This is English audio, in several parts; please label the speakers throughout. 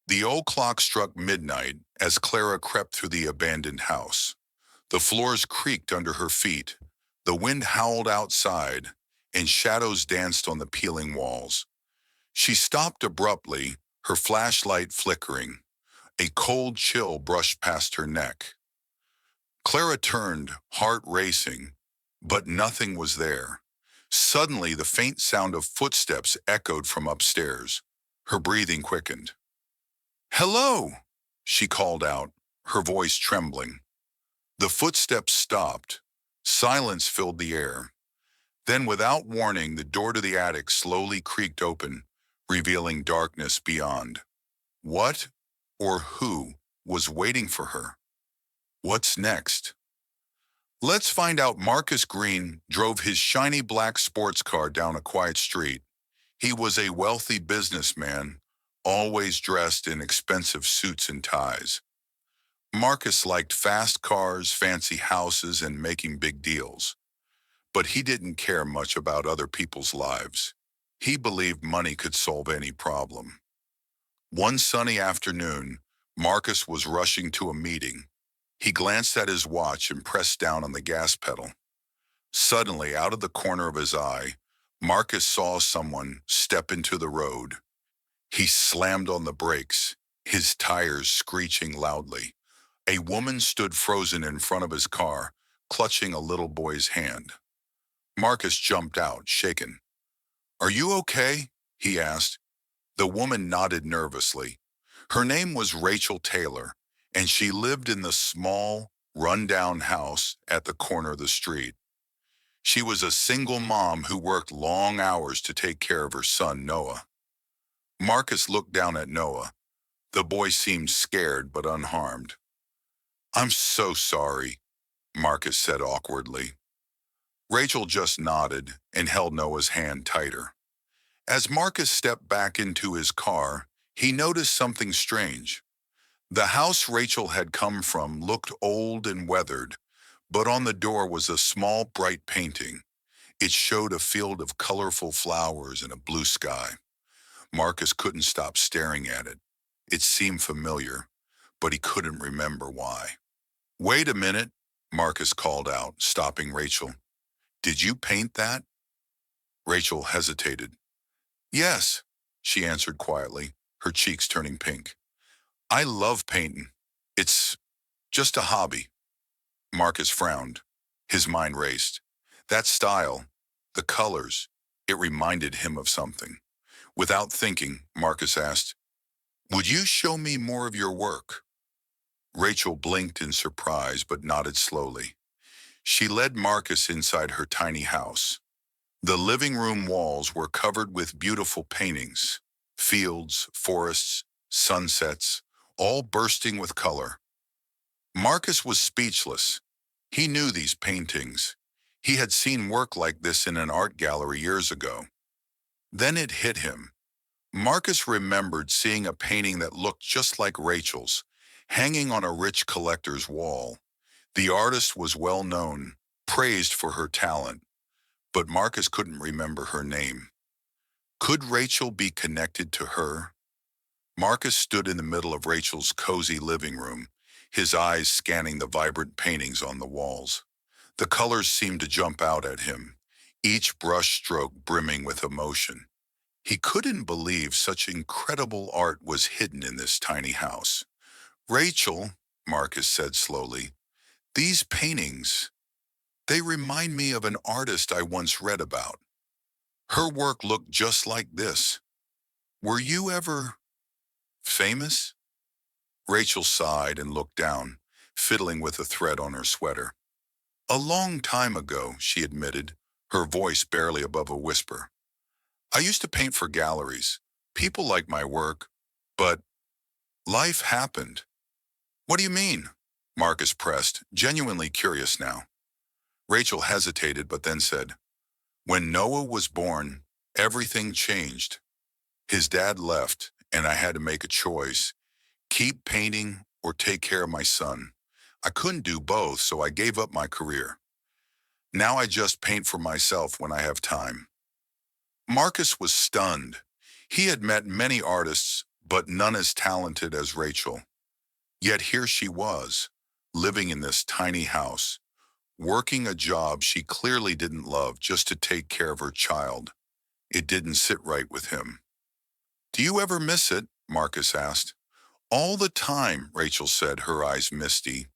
Speaker 1: The old clock struck midnight as Clara crept through the abandoned house. The floors creaked under her feet, the wind howled outside, and shadows danced on the peeling walls. She stopped abruptly, her flashlight flickering. A cold chill brushed past her neck. Clara turned, heart racing, but nothing was there. Suddenly, the faint sound of footsteps echoed from upstairs. Her breathing quickened. "Hello!" she called out, her voice trembling. The footsteps stopped. Silence filled the air. Then, without warning, the door to the attic slowly creaked open, revealing darkness beyond. What or who was waiting for her? What's next? Let's find out. Marcus Green drove his shiny black sports car down a quiet street. He was a wealthy businessman, always dressed in expensive suits and ties. Marcus liked fast cars, fancy houses, and making big deals. But he didn't care much about other people's lives. He believed money could solve any problem. One sunny afternoon, Marcus was rushing to a meeting. He glanced at his watch and pressed down on the gas pedal. Suddenly, out of the corner of his eye, Marcus saw someone step into the road. He slammed on the brakes, his tires screeching loudly. A woman stood frozen in front of his car, clutching a little boy's hand. Marcus jumped out, shaken. "Are you okay?" he asked. The woman nodded nervously. Her name was Rachel Taylor, and she lived in the small, run-down house at the corner of the street. She was a single mom who worked long hours to take care of her son, Noah. Marcus looked down at Noah. The boy seemed scared but unharmed. "I'm so sorry," Marcus said awkwardly. Rachel just nodded and held Noah's hand tighter. As Marcus stepped back into his car, he noticed something strange. The house Rachel had come from looked old and weathered, but on the door was a small, bright painting. It showed a field of colorful flowers and a blue sky. Marcus couldn't stop staring at it. It seemed familiar, but he couldn't remember why. "Wait a minute," Marcus called out, stopping Rachel. "Did you paint that?" Rachel hesitated. "Yes," she answered quietly, her cheeks turning pink. "I love painting. It's just a hobby." Marcus frowned. His mind raced. That style, the colors, it reminded him of something. Without thinking, Marcus asked, "Would you show me more of your work?" Rachel blinked in surprise but nodded slowly. She led Marcus inside her tiny house. The living room walls were covered with beautiful paintings, fields, forests, sunsets, all bursting with color. Marcus was speechless. He knew these paintings. He had seen work like this in an art gallery years ago. Then it hit him. Marcus remembered seeing a painting that looked just like Rachel's, hanging on a rich collector's wall. The artist was well known, praised for her talent, but Marcus couldn't remember her name. Could Rachel be connected to her? Marcus stood in the middle of Rachel's cozy living room, his eyes scanning the vibrant paintings on the walls. The colors seemed to jump out at him, each brush stroke brimming with emotion. He couldn't believe such incredible art was hidden in this tiny house. "Rachel," Marcus said slowly, "these paintings, they remind me of an artist I once read about. Her work looked just like this. Were you ever famous?" Rachel sighed and looked down, fiddling with a thread on her sweater. "A long time ago," she admitted, her voice barely above a whisper. "I used to paint for galleries. People liked my work, but life happened." "What do you mean?" Marcus pressed, genuinely curious now. Rachel hesitated but then said, "When Noah was born, everything changed. His dad left, and I had to make a choice. Keep painting or take care of my son. I couldn't do both, so I gave up my career. Now I just paint for myself when I have time." Marcus was stunned. He had met many artists, but none as talented as Rachel. Yet here she was, living in this tiny house, working a job she clearly didn't love just to take care of her child. It didn't sit right with him. "Do you ever miss it?" Marcus asked. "All the time," Rachel said, her eyes misty.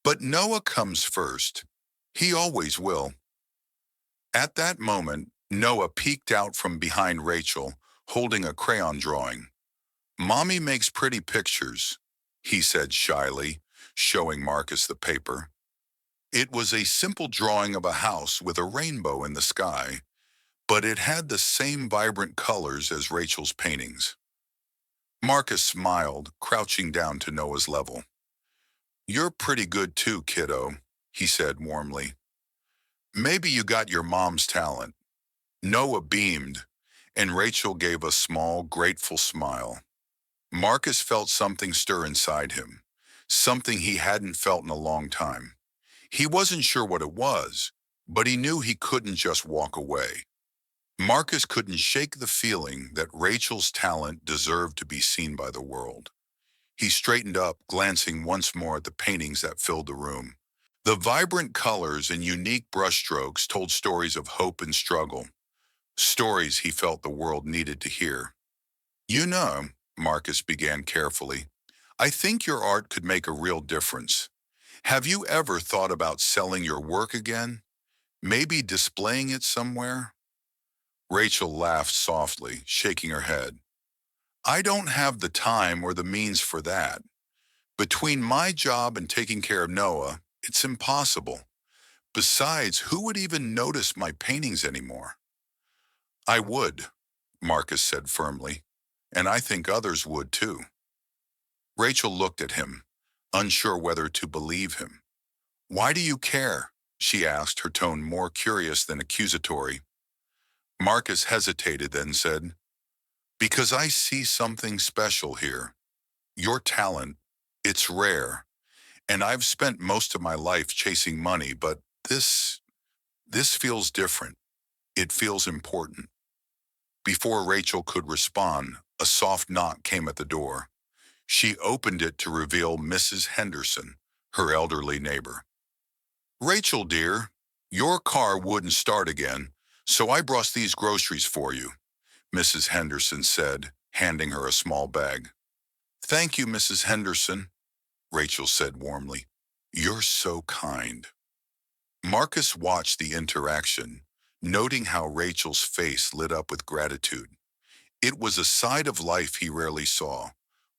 Speaker 1: "But Noah comes first. He always will." At that moment, Noah peeked out from behind Rachel, holding a crayon drawing. "Mommy makes pretty pictures," he said shyly, showing Marcus the paper. It was a simple drawing of a house with a rainbow in the sky, but it had the same vibrant colors as Rachel's paintings. Marcus smiled, crouching down to Noah's level. "You're pretty good too, kiddo," he said warmly. "Maybe you got your mom's talent." Noah beamed, and Rachel gave a small, grateful smile. Marcus felt something stir inside him, something he hadn't felt in a long time. He wasn't sure what it was, but he knew he couldn't just walk away. Marcus couldn't shake the feeling that Rachel's talent deserved to be seen by the world. He straightened up, glancing once more at the paintings that filled the room. The vibrant colors and unique brushstrokes told stories of hope and struggle, stories he felt the world needed to hear. "You know," Marcus began carefully, "I think your art could make a real difference. Have you ever thought about selling your work again? Maybe displaying it somewhere?" Rachel laughed softly, shaking her head. "I don't have the time or the means for that. Between my job and taking care of Noah, it's impossible. Besides, who would even notice my paintings anymore?" "I would," Marcus said firmly, "and I think others would too." Rachel looked at him, unsure whether to believe him. "Why do you care?" she asked, her tone more curious than accusatory. Marcus hesitated, then said, "Because I see something special here. Your talent, it's rare, and I've spent most of my life chasing money, but this feels different. It feels important." Before Rachel could respond, a soft knock came at the door. She opened it to reveal Mrs. Henderson, her elderly neighbor. "Rachel, dear, your car wouldn't start again, so I brought these groceries for you," Mrs. Henderson said, handing her a small bag. "Thank you, Mrs. Henderson," Rachel said warmly. "You're so kind." Marcus watched the interaction, noting how Rachel's face lit up with gratitude. It was a side of life he rarely saw,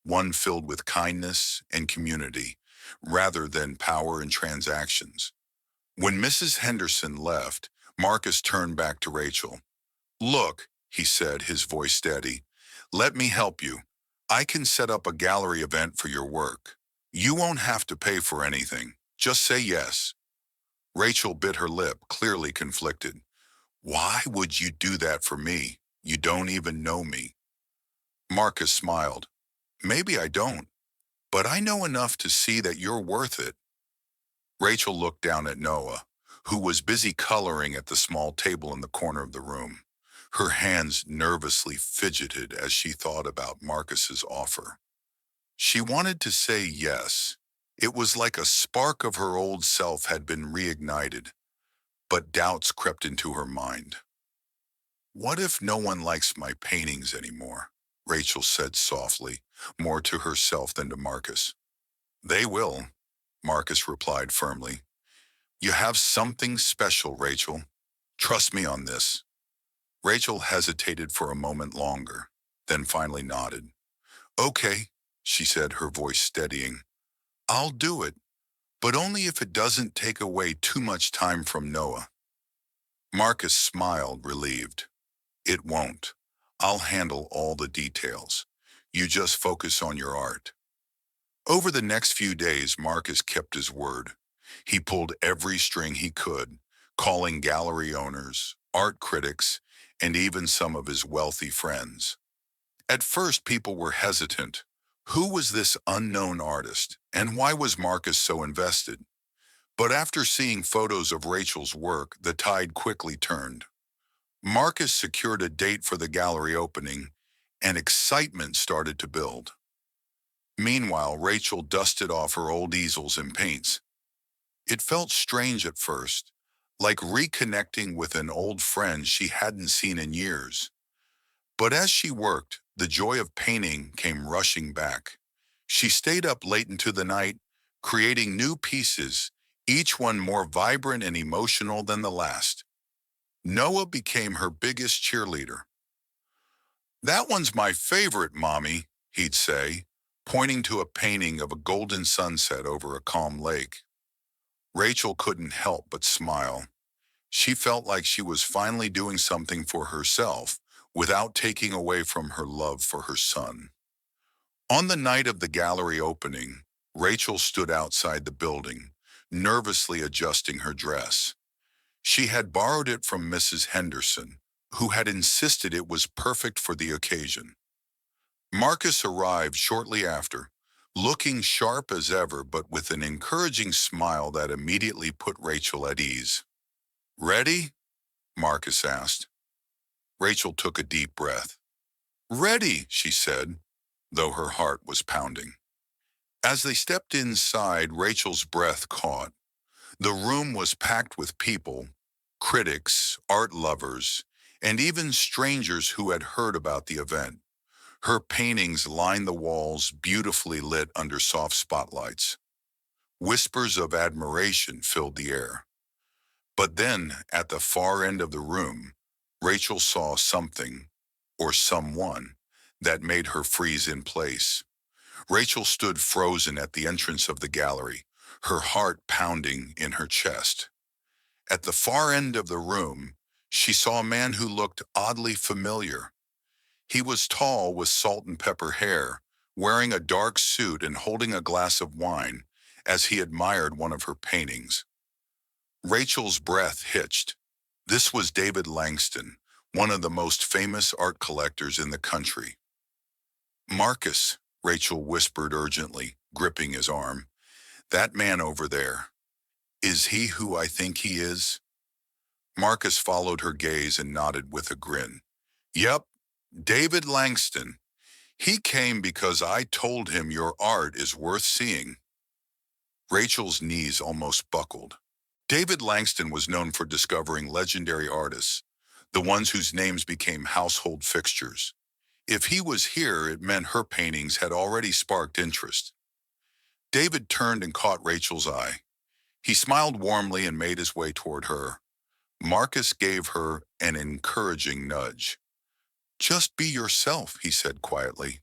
Speaker 1: one filled with kindness and community, rather than power and transactions. When Mrs. Henderson left, Marcus turned back to Rachel. "Look," he said, his voice steady, "let me help you. I can set up a gallery event for your work. You won't have to pay for anything. Just say yes." Rachel bit her lip, clearly conflicted. "Why would you do that for me? You don't even know me." Marcus smiled. "Maybe I don't, but I know enough to see that you're worth it." Rachel looked down at Noah, who was busy coloring at the small table in the corner of the room. Her hands nervously fidgeted as she thought about Marcus's offer. She wanted to say yes. It was like a spark of her old self had been reignited, but doubts crept into her mind. "What if no one likes my paintings anymore?" Rachel said softly, more to herself than to Marcus. "They will," Marcus replied firmly. "You have something special, Rachel. Trust me on this." Rachel hesitated for a moment longer, then finally nodded. "Okay," she said, her voice steadying. "I'll do it, but only if it doesn't take away too much time from Noah." Marcus smiled, relieved. "It won't. I'll handle all the details. You just focus on your art." Over the next few days, Marcus kept his word. He pulled every string he could, calling gallery owners, art critics, and even some of his wealthy friends. At first, people were hesitant. Who was this unknown artist, and why was Marcus so invested? But after seeing photos of Rachel's work, the tide quickly turned. Marcus secured a date for the gallery opening, and excitement started to build. Meanwhile, Rachel dusted off her old easels and paints. It felt strange at first, like reconnecting with an old friend she hadn't seen in years. But as she worked, the joy of painting came rushing back. She stayed up late into the night, creating new pieces, each one more vibrant and emotional than the last. Noah became her biggest cheerleader. "That one's my favorite, Mommy," he'd say, pointing to a painting of a golden sunset over a calm lake. Rachel couldn't help but smile. She felt like she was finally doing something for herself without taking away from her love for her son. On the night of the gallery opening, Rachel stood outside the building, nervously adjusting her dress. She had borrowed it from Mrs. Henderson, who had insisted it was perfect for the occasion. Marcus arrived shortly after, looking sharp as ever but with an encouraging smile that immediately put Rachel at ease. "Ready?" Marcus asked. Rachel took a deep breath. "Ready," she said, though her heart was pounding. As they stepped inside, Rachel's breath caught. The room was packed with people, critics, art lovers, and even strangers who had heard about the event. Her paintings lined the walls, beautifully lit under soft spotlights. Whispers of admiration filled the air. But then, at the far end of the room, Rachel saw something, or someone, that made her freeze in place. Rachel stood frozen at the entrance of the gallery, her heart pounding in her chest. At the far end of the room, she saw a man who looked oddly familiar. He was tall with salt and pepper hair, wearing a dark suit and holding a glass of wine as he admired one of her paintings. Rachel's breath hitched. This was David Langston, one of the most famous art collectors in the country. "Marcus," Rachel whispered urgently, gripping his arm. "That man over there. Is he who I think he is?" Marcus followed her gaze and nodded with a grin. "Yep, David Langston. He came because I told him your art is worth seeing." Rachel's knees almost buckled. David Langston was known for discovering legendary artists, the ones whose names became household fixtures. If he was here, it meant her paintings had already sparked interest. David turned and caught Rachel's eye. He smiled warmly and made his way toward her. Marcus gave her an encouraging nudge. "Just be yourself," he said quietly.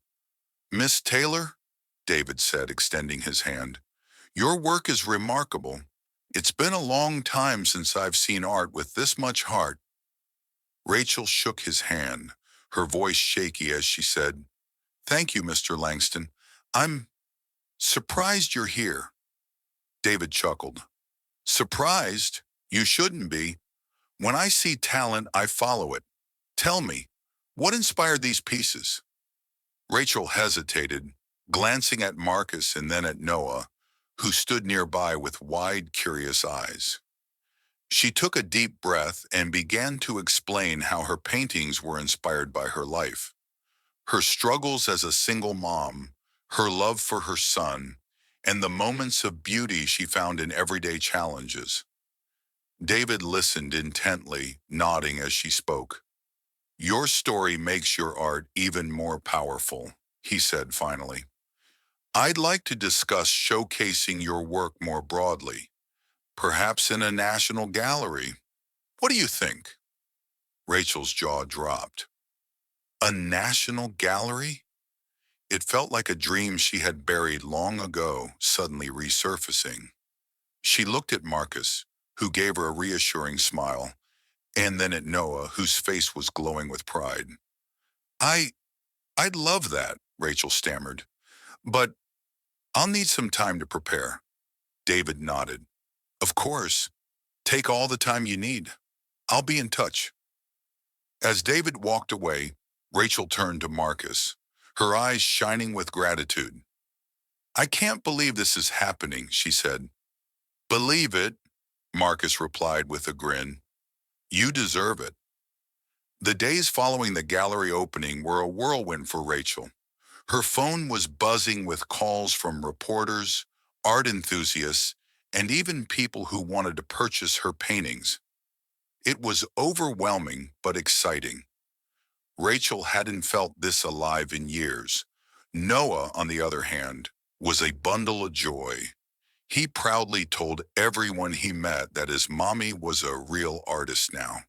Speaker 1: "Miss Taylor," David said, extending his hand, "your work is remarkable. It's been a long time since I've seen art with this much heart." Rachel shook his hand, her voice shaky as she said, "Thank you, Mr. Langston. I'm surprised you're here." David chuckled. "Surprised? You shouldn't be. When I see talent, I follow it. Tell me, what inspired these pieces?" Rachel hesitated, glancing at Marcus and then at Noah, who stood nearby with wide, curious eyes. She took a deep breath and began to explain how her paintings were inspired by her life. Her struggles as a single mom, her love for her son, and the moments of beauty she found in everyday challenges. David listened intently, nodding as she spoke. "Your story makes your art even more powerful," he said finally. "I'd like to discuss showcasing your work more broadly, perhaps in a national gallery. What do you think?" Rachel's jaw dropped. A national gallery? It felt like a dream she had buried long ago, suddenly resurfacing. She looked at Marcus, who gave her a reassuring smile, and then at Noah, whose face was glowing with pride. I, I'd love that," Rachel stammered. "But I'll need some time to prepare." David nodded. "Of course. Take all the time you need. I'll be in touch." As David walked away, Rachel turned to Marcus, her eyes shining with gratitude. "I can't believe this is happening," she said. "Believe it," Marcus replied with a grin. "You deserve it." The days following the gallery opening were a whirlwind for Rachel. Her phone was buzzing with calls from reporters, art enthusiasts, and even people who wanted to purchase her paintings. It was overwhelming but exciting. Rachel hadn't felt this alive in years. Noah, on the other hand, was a bundle of joy. He proudly told everyone he met that his mommy was a real artist now.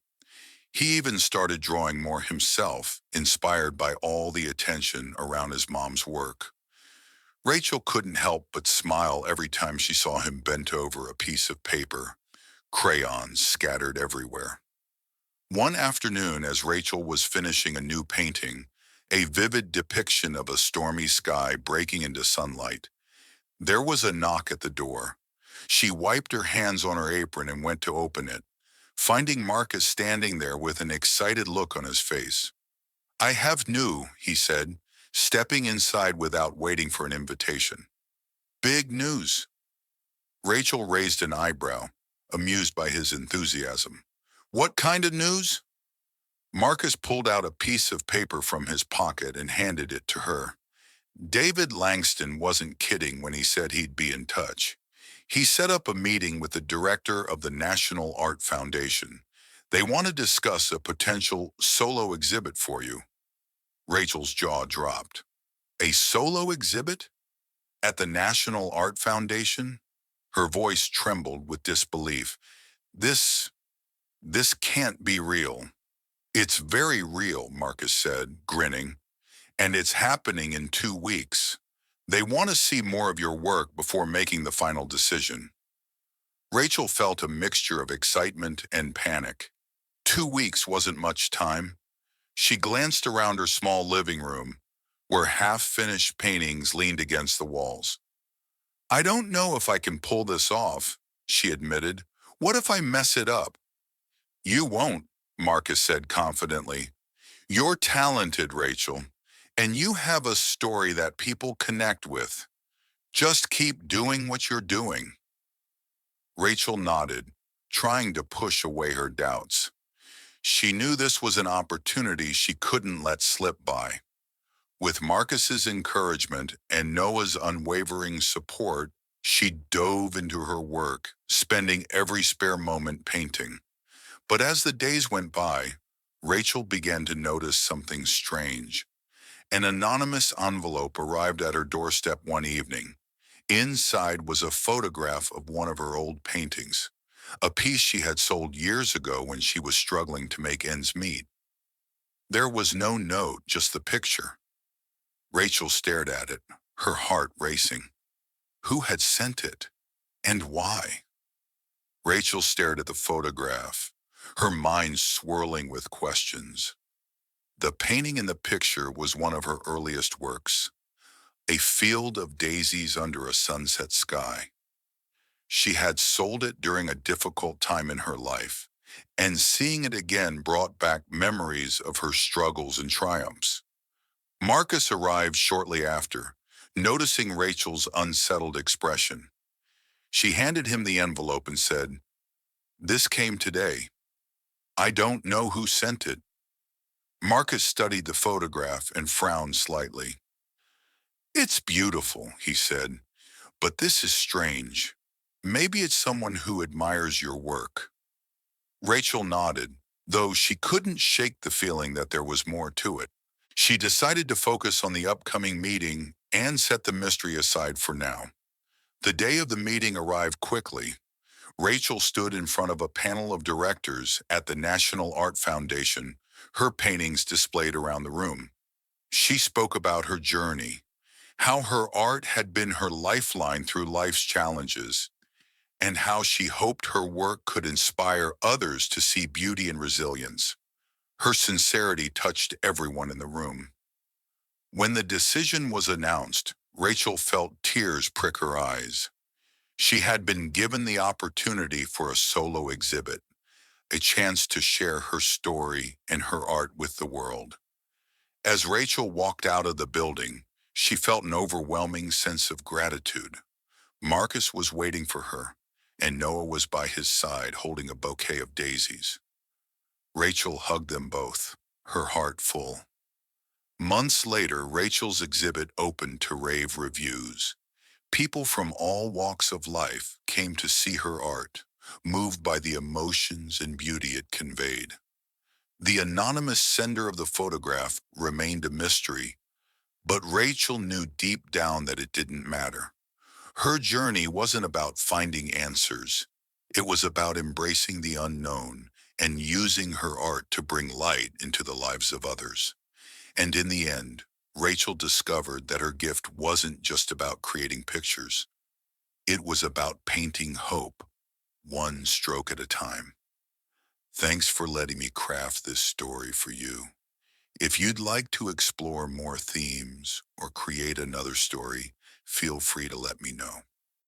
Speaker 1: He even started drawing more himself, inspired by all the attention around his mom's work. Rachel couldn't help but smile every time she saw him bent over a piece of paper, crayons scattered everywhere. One afternoon, as Rachel was finishing a new painting, a vivid depiction of a stormy sky breaking into sunlight, there was a knock at the door. She wiped her hands on her apron and went to open it, finding Marcus standing there with an excited look on his face. "I have new," he said, stepping inside without waiting for an invitation. "Big news." Rachel raised an eyebrow, amused by his enthusiasm. "What kind of news?" Marcus pulled out a piece of paper from his pocket and handed it to her. David Langston wasn't kidding when he said he'd be in touch. He set up a meeting with the director of the National Art Foundation. They want to discuss a potential solo exhibit for you. Rachel's jaw dropped. A solo exhibit? At the National Art Foundation? Her voice trembled with disbelief. This, this can't be real. "It's very real," Marcus said, grinning. "And it's happening in 2 weeks. They want to see more of your work before making the final decision." Rachel felt a mixture of excitement and panic. 2 weeks wasn't much time. She glanced around her small living room, where half-finished paintings leaned against the walls. "I don't know if I can pull this off," she admitted. "What if I mess it up?" "You won't," Marcus said confidently. "You're talented, Rachel, and you have a story that people connect with. Just keep doing what you're doing." Rachel nodded, trying to push away her doubts. She knew this was an opportunity she couldn't let slip by. With Marcus's encouragement and Noah's unwavering support, she dove into her work, spending every spare moment painting. But as the days went by, Rachel began to notice something strange. An anonymous envelope arrived at her doorstep one evening. Inside was a photograph of one of her old paintings, a piece she had sold years ago when she was struggling to make ends meet. There was no note, just the picture. Rachel stared at it, her heart racing. Who had sent it? And why? Rachel stared at the photograph, her mind swirling with questions. The painting in the picture was one of her earliest works, a field of daisies under a sunset sky. She had sold it during a difficult time in her life, and seeing it again brought back memories of her struggles and triumphs. Marcus arrived shortly after, noticing Rachel's unsettled expression. She handed him the envelope and said, "This came today. I don't know who sent it." Marcus studied the photograph and frowned slightly. "It's beautiful," he said, "but this is strange. Maybe it's someone who admires your work." Rachel nodded, though she couldn't shake the feeling that there was more to it. She decided to focus on the upcoming meeting and set the mystery aside for now. The day of the meeting arrived quickly. Rachel stood in front of a panel of directors at the National Art Foundation, her paintings displayed around the room. She spoke about her journey, how her art had been her lifeline through life's challenges, and how she hoped her work could inspire others to see beauty and resilience. Her sincerity touched everyone in the room. When the decision was announced, Rachel felt tears prick her eyes. She had been given the opportunity for a solo exhibit, a chance to share her story and her art with the world. As Rachel walked out of the building, she felt an overwhelming sense of gratitude. Marcus was waiting for her, and Noah was by his side holding a bouquet of daisies. Rachel hugged them both. her heart full. Months later, Rachel's exhibit opened to rave reviews. People from all walks of life came to see her art, moved by the emotions and beauty it conveyed. The anonymous sender of the photograph remained a mystery, but Rachel knew deep down that it didn't matter. Her journey wasn't about finding answers. It was about embracing the unknown and using her art to bring light into the lives of others. And in the end, Rachel discovered that her gift wasn't just about creating pictures. It was about painting hope, one stroke at a time. Thanks for letting me craft this story for you. If you'd like to explore more themes or create another story, feel free to let me know.